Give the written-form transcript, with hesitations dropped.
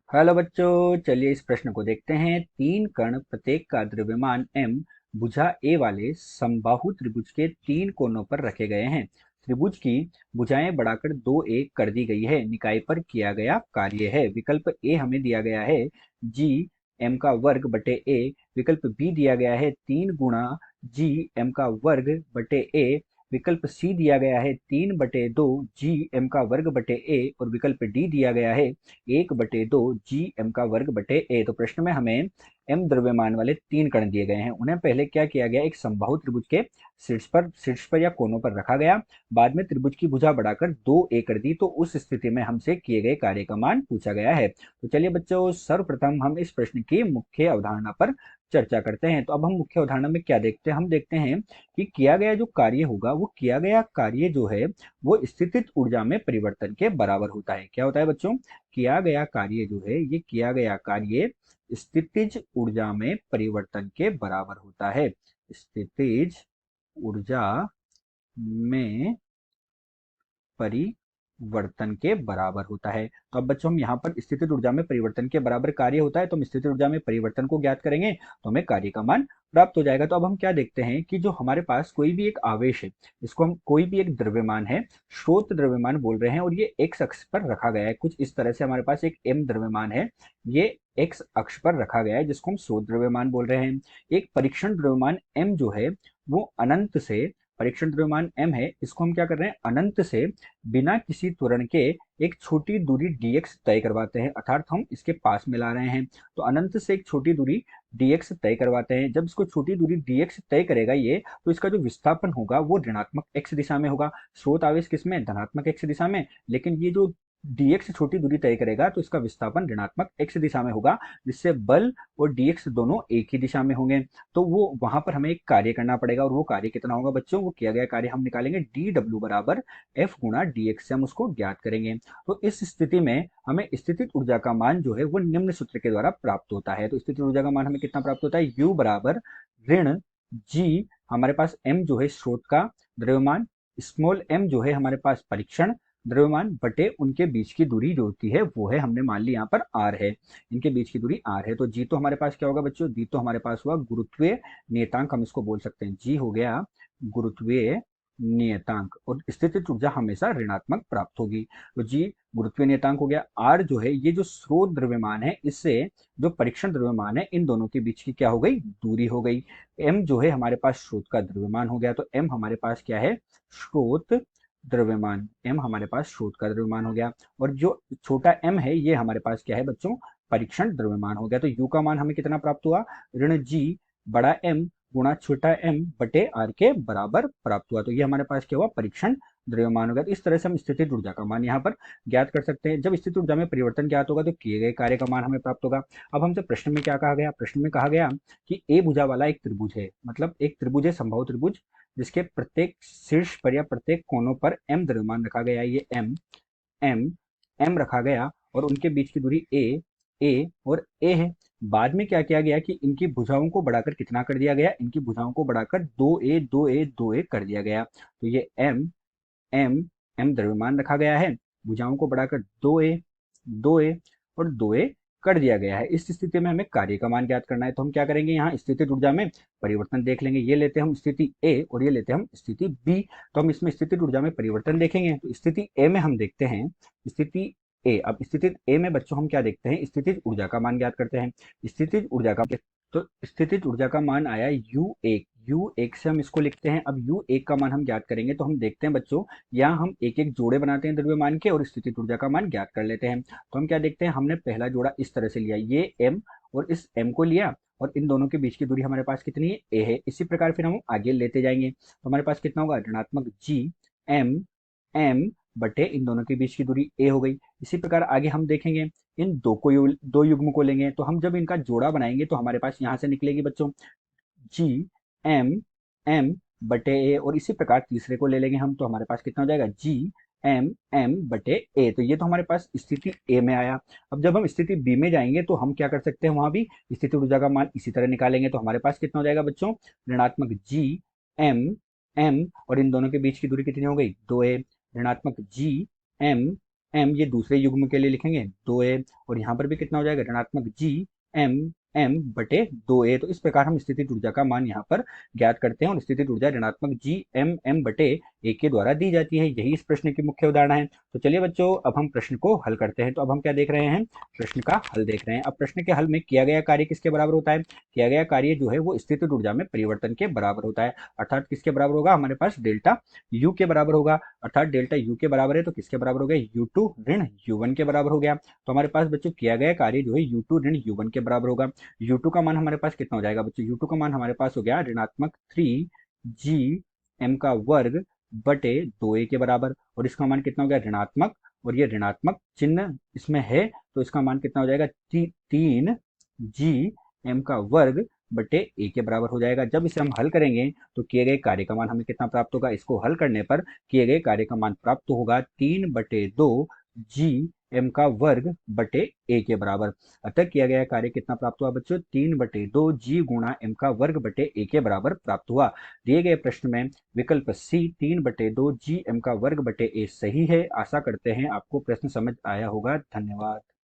Hello बच्चों, चलिए इस प्रश्न को देखते हैं। तीन कण प्रत्येक का द्रव्यमान m भुजा ए वाले समबाहु त्रिभुज के तीन कोनों पर रखे गए हैं। त्रिभुज की भुजाएं बढ़ाकर 2a कर दी गई है। निकाय पर किया गया कार्य है। विकल्प ए हमें दिया गया है जी m का वर्ग बटे a। विकल्प बी दिया गया है 3 गुणा जी m का वर्ग बटे a। विकल्प सी दिया गया है 3/2 जी m का वर्ग बटे a। और विकल्प डी दिया गया है 1/2 जी एम का वर्ग बटे ए। तो प्रश्न में हमें एम द्रव्यमान वाले तीन कण दिए गए हैं। उन्हें पहले क्या किया गया, एक समबाहु त्रिभुज के शीर्ष पर या कोनों पर रखा गया। बाद में त्रिभुज की भुजा बढ़ाकर 2a कर दी। तो उस स्थिति में हमसे किए गए कार्य का मान पूछा गया है। तो चलिए बच्चों, सर्वप्रथम हम इस प्रश्न की मुख्य अवधारणा पर चर्चा करते हैं। तो अब हम मुख्य अवधारणा में क्या देखते हैं, हम देखते हैं कि किया गया जो कार्य होगा, वो किया गया कार्य जो है वो स्थितिज ऊर्जा में परिवर्तन के बराबर होता है। क्या होता है बच्चों? किया गया कार्य जो है, ये किया गया कार्य स्थितिज ऊर्जा में परिवर्तन के बराबर होता है। स्थितिज ऊर्जा में परिवर्तन के बराबर होता है। तो अब बच्चों, हम यहाँ पर स्थितिज ऊर्जा में परिवर्तन के बराबर कार्य होता है, तो हम स्थितिज ऊर्जा में परिवर्तन को ज्ञात करेंगे तो हमें कार्य का मान प्राप्त हो जाएगा। तो अब हम क्या देखते हैं कि जो हमारे पास कोई भी एक आवेश है, इसको हम कोई भी एक द्रव्यमान है, स्रोत द्रव्यमान बोल रहे हैं, और ये एक्स अक्ष पर रखा गया है। कुछ इस तरह से हमारे पास एक एम द्रव्यमान है, ये एक्स अक्ष पर रखा गया है, जिसको हम स्रोत द्रव्यमान बोल रहे हैं। एक परीक्षण द्रव्यमान एम जो है वो अनंत से, परीक्षण द्रव्यमान एम है, इसको हम क्या कर रहे हैं, अनंत से बिना किसी त्वरण के एक छोटी दूरी dx तय करवाते हैं, अर्थात हम इसके पास में ला रहे हैं। तो अनंत से एक छोटी दूरी dx तय करवाते हैं। जब इसको छोटी दूरी dx तय करेगा ये, तो इसका जो विस्थापन होगा वो ऋणात्मक x दिशा में होगा। स्रोत आवेश किसमें? धनात्मक x दिशा में। लेकिन ये जो dx छोटी दूरी तय करेगा तो इसका विस्थापन ऋणात्मक x दिशा में होगा, जिससे बल और dx दोनों एक ही दिशा में होंगे। तो वो वहां पर हमें एक कार्य करना पड़ेगा, और वो कार्य कितना होगा बच्चों? वो किया गया कार्य हम निकालेंगे dw बराबर f गुणा dx से हम उसको ज्ञात करेंगे। तो इस स्थिति में हमें स्थितिज ऊर्जा का मान जो है वो निम्न सूत्र के द्वारा प्राप्त होता है। तो स्थितिज ऊर्जा का मान हमें कितना प्राप्त होता है? u बराबर ऋण जी, हमारे पास m जो है स्रोत का द्रव्यमान, स्मॉल m जो है हमारे पास परीक्षण द्रव्यमान, बटे उनके बीच की दूरी जो होती है वो है, हमने मान ली यहाँ पर r है, इनके बीच की दूरी r है। तो g तो हमारे पास क्या होगा बच्चों? g तो हमारे पास हुआ गुरुत्वीय नियतांक, हम इसको बोल सकते हैं। g हो गया गुरुत्वीय नियतांक, और स्थितिज ऊर्जा हमेशा ऋणात्मक प्राप्त होगी। तो जी गुरुत्वीय नियतांक हो गया। आर जो है ये जो स्रोत द्रव्यमान है, इससे जो परीक्षण द्रव्यमान है, इन दोनों के बीच की क्या हो गई? दूरी हो गई। एम जो है हमारे पास स्रोत का द्रव्यमान हो गया। तो एम हमारे पास क्या है? स्रोत द्रव्यमान। एम हमारे पास स्रोत का द्रव्यमान हो गया। और जो छोटा एम है ये हमारे पास क्या है बच्चों? परीक्षण द्रव्यमान हो गया। तो यू का मान हमें कितना प्राप्त हुआ? ऋण जी बड़ा एम गुणा छोटा एम बटे आर के बराबर प्राप्त हुआ। तो ये हमारे पास क्या हुआ? परीक्षण द्रव्यमान हो गया। तो इस तरह से हम स्थितिज ऊर्जा का मान यहाँ पर ज्ञात कर सकते हैं। जब स्थितिज ऊर्जा में परिवर्तन ज्ञात होगा तो किए गए कार्य का मान हमें प्राप्त होगा। अब हमसे प्रश्न में क्या कहा गया? प्रश्न में कहा गया कि ए भुजा वाला एक त्रिभुज है, मतलब एक त्रिभुज है, समबाहु त्रिभुज, जिसके प्रत्येक शीर्ष पर या प्रत्येक कोनों पर एम द्रव्यमान रखा गया है। ये एम एम एम रखा गया, और उनके बीच की दूरी ए और ए है। बाद में क्या किया गया कि इनकी भुजाओं को बढ़ाकर कितना कर दिया गया? इनकी भुजाओं को बढ़ाकर 2a कर दिया गया। तो ये एम एम द्रव्यमान रखा गया है, भुजाओं को बढ़ाकर 2a और 2a कर दिया गया है। इस स्थिति में हमें कार्य का मान ज्ञात करना है। तो हम क्या करेंगे, यहाँ स्थितिज ऊर्जा में परिवर्तन देख लेंगे। ये लेते हैं हम स्थिति ए और ये लेते हैं हम स्थिति बी। तो हम इसमें स्थितिज ऊर्जा में परिवर्तन देखेंगे। तो स्थिति ए में हम देखते हैं स्थिति ए। अब स्थिति ए में बच्चों हम क्या देखते हैं? स्थितिज ऊर्जा का मान ज्ञात करते हैं। स्थितिज ऊर्जा का, तो स्थितिज ऊर्जा का मान आया U1 से हम इसको लिखते हैं। अब U1 का मान हम ज्ञात करेंगे। तो हम देखते हैं बच्चों, यहाँ हम एक एक जोड़े बनाते हैं द्रव्यमान के और स्थितिज ऊर्जा का मान ज्ञात कर लेते हैं। तो हम क्या देखते हैं, हमने पहला जोड़ा इस तरह से लिया, ये M और इस M को लिया, और इन दोनों के बीच की दूरी हमारे पास कितनी है? A है। इसी प्रकार फिर हम आगे लेते जाएंगे तो हमारे पास कितना होगा? ऋणात्मक G M बटे इन दोनों के बीच की दूरी A हो गई। इसी प्रकार आगे हम देखेंगे, इन दो युग्म को लेंगे, तो हम जब इनका जोड़ा बनाएंगे तो हमारे पास यहाँ से निकलेगी बच्चों जी एम बटे ए। और इसी प्रकार तीसरे को ले लेंगे हम, तो हमारे पास कितना हो जाएगा? एम बटे ए। तो ये तो हमारे पास स्थिति ए में आया। अब जब हम स्थिति बी में जाएंगे तो हम क्या कर सकते हैं, वहां भी स्थिति ऊर्जा का मान इसी तरह निकालेंगे। तो हमारे पास कितना हो जाएगा बच्चों? ऋणात्मक जी एम और इन दोनों के बीच की दूरी कितनी हो गई? 2a। ऋणात्मक जी एम एम ये दूसरे युग्म के लिए लिखेंगे 2a, और यहाँ पर भी कितना हो जाएगा ऋणात्मक जी एम एम बटे 2a। तो इस प्रकार हम स्थितिज ऊर्जा का मान यहाँ पर ज्ञात करते हैं, और स्थितिज ऊर्जा ऋणात्मक जी एम एम बटे ए के द्वारा दी जाती है। यही इस प्रश्न की मुख्य उदाहरण है। तो चलिए बच्चों, अब हम प्रश्न को हल करते हैं। तो अब हम क्या देख रहे हैं, प्रश्न का हल देख रहे हैं। अब प्रश्न के हल में किया गया कार्य किसके बराबर होता है, किया गया कार्य जो है वो स्थितिज ऊर्जा में परिवर्तन के बराबर होता है। अर्थात किसके बराबर होगा, हमारे पास डेल्टा यू के बराबर होगा। अर्थात डेल्टा यू के बराबर है तो किसके बराबर हो गया, यू टू ऋण यू वन के बराबर हो गया। तो हमारे पास बच्चों किया गया कार्य जो है यू टू ऋण यू वन के बराबर होगा। यू टू का मान हमारे पास कितना हो जाएगा बच्चों, यू टू का मान हमारे पास हो गया ऋणात्मक 3 जी एम का वर्ग बटे 2a के बराबर, और इसका मान कितना हो गया ऋणात्मक, और ये ऋणात्मक चिन्ह इसमें है तो इसका मान कितना हो जाएगा 3 जी एम का वर्ग बटे ए के बराबर हो जाएगा। जब इसे हम हल करेंगे तो किए गए कार्य का मान हमें कितना प्राप्त होगा, इसको हल करने पर किए गए कार्य का मान प्राप्त होगा 3/2 जी एम का वर्ग बटे ए के बराबर। अतः किया गया कार्य कितना प्राप्त हुआ बच्चों, 3/2 जी गुणा एम का वर्ग बटे ए के बराबर प्राप्त हुआ। दिए गए प्रश्न में विकल्प सी 3/2 जी एम का वर्ग बटे ए सही है। आशा करते हैं आपको प्रश्न समझ आया होगा। धन्यवाद।